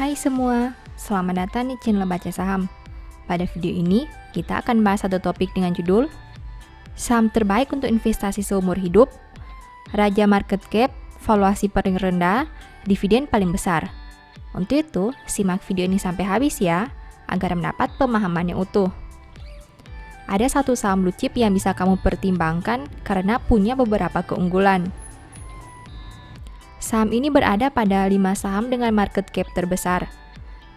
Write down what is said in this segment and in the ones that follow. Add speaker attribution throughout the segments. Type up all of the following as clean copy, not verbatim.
Speaker 1: Hai semua, selamat datang di channel Baca Saham. Pada video ini, kita akan bahas satu topik dengan judul Saham terbaik untuk investasi seumur hidup, Raja Market Cap, valuasi paling rendah, dividen paling besar. Untuk itu, simak video ini sampai habis ya, agar mendapat pemahaman yang utuh. Ada satu saham blue chip yang bisa kamu pertimbangkan karena punya beberapa keunggulan. Saham ini berada pada 5 saham dengan market cap terbesar.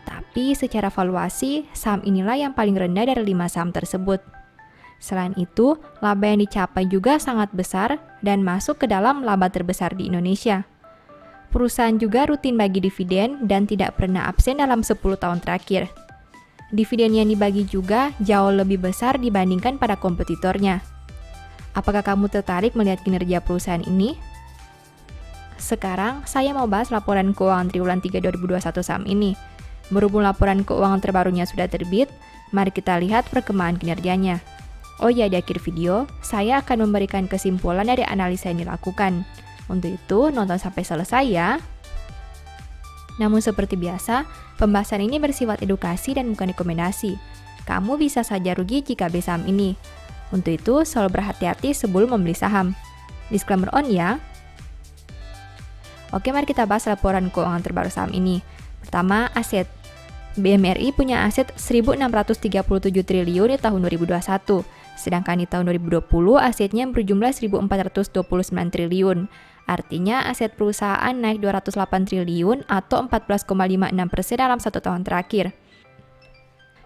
Speaker 1: Tapi secara valuasi, saham inilah yang paling rendah dari 5 saham tersebut. Selain itu, laba yang dicapai juga sangat besar dan masuk ke dalam laba terbesar di Indonesia. Perusahaan juga rutin bagi dividen dan tidak pernah absen dalam 10 tahun terakhir. Dividen yang dibagi juga jauh lebih besar dibandingkan pada kompetitornya. Apakah kamu tertarik melihat kinerja perusahaan ini? Sekarang, saya mau bahas laporan keuangan triwulan 3 2021 saham ini. Berhubung laporan keuangan terbarunya sudah terbit, mari kita lihat perkembangan kinerjanya. Oh ya, di akhir video, saya akan memberikan kesimpulan dari analisa yang dilakukan. Untuk itu, nonton sampai selesai ya. Namun seperti biasa, pembahasan ini bersifat edukasi dan bukan rekomendasi. Kamu bisa saja rugi jika beli saham ini. Untuk itu, selalu berhati-hati sebelum membeli saham. Disclaimer on ya. Oke, mari kita bahas laporan keuangan terbaru saham ini. Pertama, aset. BMRI punya aset 1.637 triliun di tahun 2021, sedangkan di tahun 2020 asetnya berjumlah 1.429 triliun. Artinya aset perusahaan naik 208 triliun atau 14,56% dalam 1 tahun terakhir.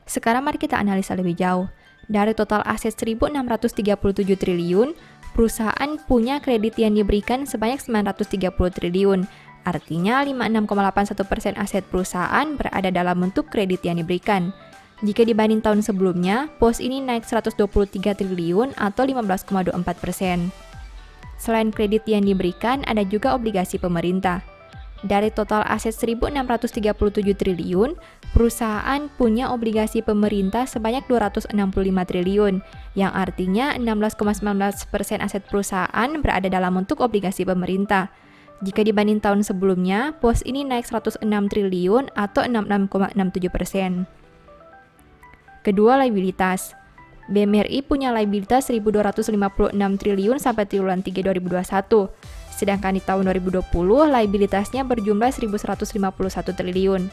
Speaker 1: Sekarang mari kita analisa lebih jauh. Dari total aset 1.637 triliun, perusahaan punya kredit yang diberikan sebanyak 930 triliun. Artinya 56,81% aset perusahaan berada dalam bentuk kredit yang diberikan. Jika dibanding tahun sebelumnya, pos ini naik 123 triliun atau 15,24%. Selain kredit yang diberikan, ada juga obligasi pemerintah. Dari total aset 1.637 triliun, perusahaan punya obligasi pemerintah sebanyak 265 triliun, yang artinya 16,19% aset perusahaan berada dalam bentuk obligasi pemerintah. Jika dibanding tahun sebelumnya, pos ini naik 106 triliun atau 66,67%. Kedua, liabilitas. BMRI punya liabilitas 1.256 triliun sampai triwulan 3 2021. Sedangkan di tahun 2020, liabilitasnya berjumlah 1.151 triliun.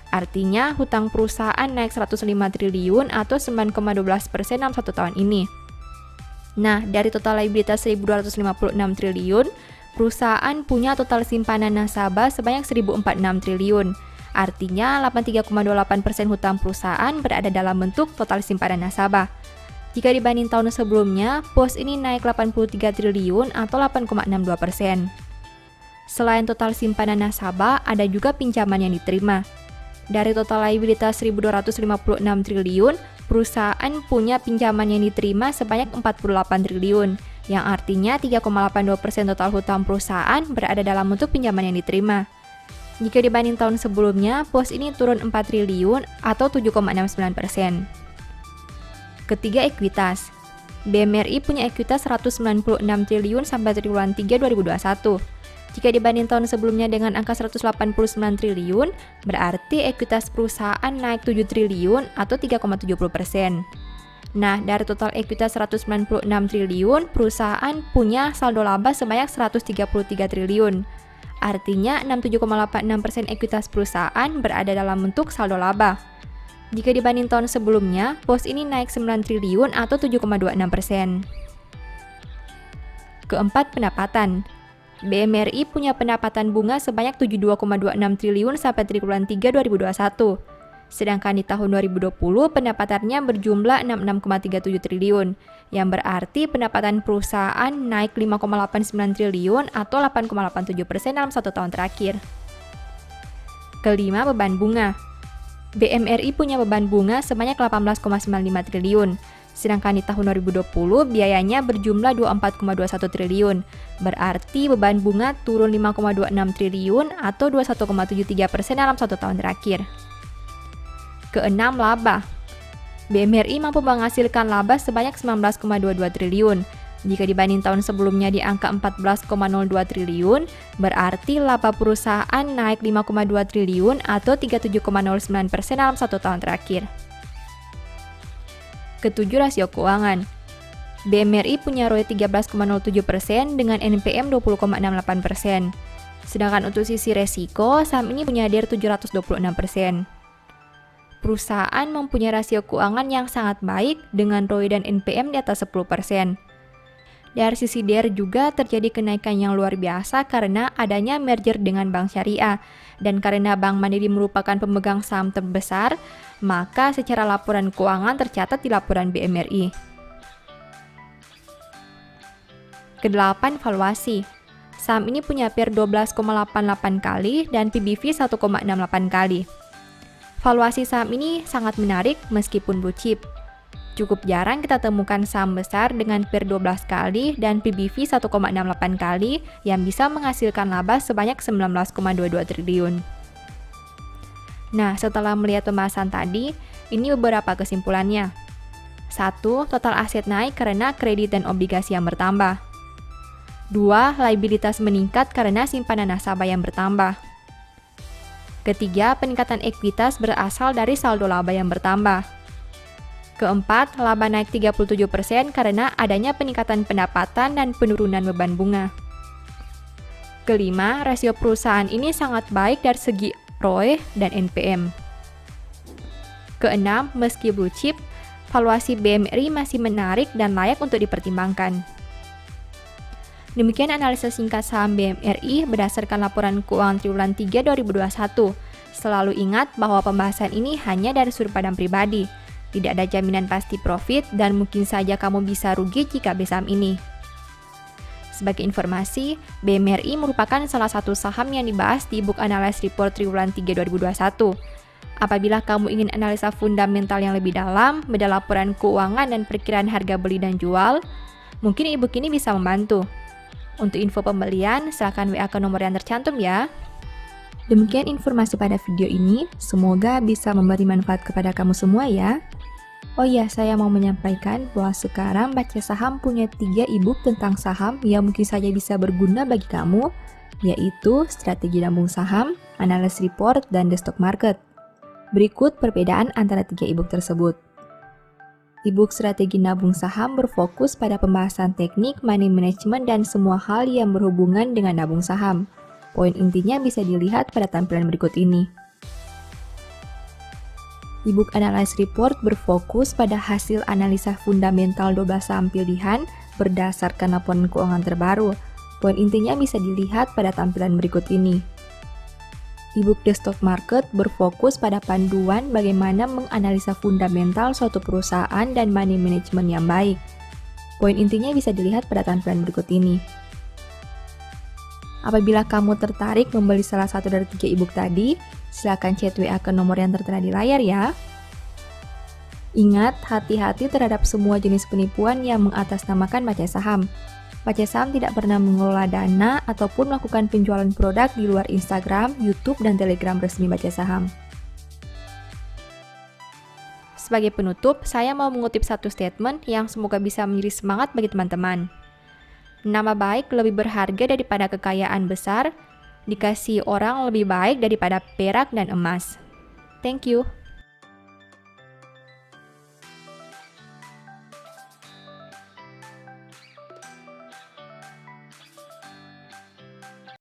Speaker 1: Artinya, hutang perusahaan naik 105 triliun atau 9,12% dalam 1 tahun ini. Nah, dari total liabilitas 1.256 triliun, perusahaan punya total simpanan nasabah sebanyak 1.046 triliun. Artinya, 83,28% hutang perusahaan berada dalam bentuk total simpanan nasabah. Jika dibanding tahun sebelumnya, pos ini naik 83 triliun atau 8,62%. Selain total simpanan nasabah, ada juga pinjaman yang diterima. Dari total liabilitas 1.256 triliun, perusahaan punya pinjaman yang diterima sebanyak 48 triliun, yang artinya 3,82% total hutang perusahaan berada dalam bentuk pinjaman yang diterima. Jika dibanding tahun sebelumnya, pos ini turun 4 triliun atau 7,69%. Ketiga, ekuitas. BMRI punya ekuitas 196 triliun sampai triwulan 3 2021. Jika dibanding tahun sebelumnya dengan angka 189 triliun, berarti ekuitas perusahaan naik 7 triliun atau 3,70%. Nah, dari total ekuitas 196 triliun, perusahaan punya saldo laba sebanyak 133 triliun. Artinya 67,86% ekuitas perusahaan berada dalam bentuk saldo laba. Jika dibanding tahun sebelumnya, pos ini naik 9 triliun atau 7,26%. Keempat, pendapatan. BMRI punya pendapatan bunga sebanyak 72,26 triliun sampai triwulan 3 2021. Sedangkan di tahun 2020, pendapatannya berjumlah 66,37 triliun, yang berarti pendapatan perusahaan naik 5,89 triliun atau 8,87% dalam 1 tahun terakhir. Kelima, beban bunga. BMRI punya beban bunga sebanyak 18,95 triliun, sedangkan di tahun 2020 biayanya berjumlah 24,21 triliun, berarti beban bunga turun 5,26 triliun atau 21,73% dalam 1 tahun terakhir. Keenam, laba. BMRI mampu menghasilkan laba sebanyak 19,22 triliun, Jika dibanding tahun sebelumnya di angka 14,02 triliun, berarti laba perusahaan naik 5,2 triliun atau 37,09% dalam 1 tahun terakhir. Ketujuh, rasio keuangan. BMRI punya ROE 13,07% dengan NPM 20,68%. Sedangkan untuk sisi resiko, saham ini punya DER 726%. Perusahaan mempunyai rasio keuangan yang sangat baik dengan ROE dan NPM di atas 10%. Dari sisi DER juga terjadi kenaikan yang luar biasa karena adanya merger dengan Bank Syariah. Dan karena Bank Mandiri merupakan pemegang saham terbesar, maka secara laporan keuangan tercatat di laporan BMRI. Kedelapan, valuasi. Saham ini punya PER 12,88 kali dan PBV 1,68 kali. Valuasi saham ini sangat menarik meskipun blue chip. Cukup jarang kita temukan saham besar dengan PER 12 kali dan PBV 1,68 kali yang bisa menghasilkan laba sebanyak 19,22 triliun. Nah, setelah melihat pembahasan tadi, ini beberapa kesimpulannya. 1. Total aset naik karena kredit dan obligasi yang bertambah. 2. Liabilitas meningkat karena simpanan nasabah yang bertambah. Ketiga, peningkatan ekuitas berasal dari saldo laba yang bertambah. Keempat, laba naik 37% karena adanya peningkatan pendapatan dan penurunan beban bunga. Kelima, rasio perusahaan ini sangat baik dari segi ROE dan NPM. Keenam, meski blue chip, valuasi BMRI masih menarik dan layak untuk dipertimbangkan. Demikian analisis singkat saham BMRI berdasarkan laporan keuangan triwulan 3 2021. Selalu ingat bahwa pembahasan ini hanya dari sudut pandang pribadi. Tidak ada jaminan pasti profit dan mungkin saja kamu bisa rugi jika beli saham ini. Sebagai informasi, BMRI merupakan salah satu saham yang dibahas di e-book Analysis Report Triwulan 3 2021. Apabila kamu ingin analisa fundamental yang lebih dalam, beda laporan keuangan dan perkiraan harga beli dan jual, mungkin e-book ini bisa membantu. Untuk info pembelian, silakan WA ke nomor yang tercantum ya. Demikian informasi pada video ini, semoga bisa memberi manfaat kepada kamu semua ya. Oh iya, saya mau menyampaikan bahwa sekarang Baca Saham punya 3 e-book tentang saham yang mungkin saja bisa berguna bagi kamu, yaitu Strategi Nabung Saham, Analysis Report, dan The Stock Market. Berikut perbedaan antara 3 e-book tersebut. E-book Strategi Nabung Saham berfokus pada pembahasan teknik, money management, dan semua hal yang berhubungan dengan nabung saham. Poin intinya bisa dilihat pada tampilan berikut ini. E-book Analysis Report berfokus pada hasil analisa fundamental 12 saham pilihan berdasarkan laporan keuangan terbaru. Poin intinya bisa dilihat pada tampilan berikut ini. E-book The Stock Market berfokus pada panduan bagaimana menganalisa fundamental suatu perusahaan dan money management yang baik. Poin intinya bisa dilihat pada tampilan berikut ini. Apabila kamu tertarik membeli salah satu dari 3 e-book tadi, silakan chat WA ke nomor yang tertera di layar ya. Ingat, hati-hati terhadap semua jenis penipuan yang mengatasnamakan Baca Saham. Baca Saham tidak pernah mengelola dana ataupun melakukan penjualan produk di luar Instagram, YouTube, dan Telegram resmi Baca Saham. Sebagai penutup, saya mau mengutip satu statement yang semoga bisa menjadi semangat bagi teman-teman. Nama baik lebih berharga daripada kekayaan besar, dikasih orang lebih baik daripada perak dan emas. Thank you.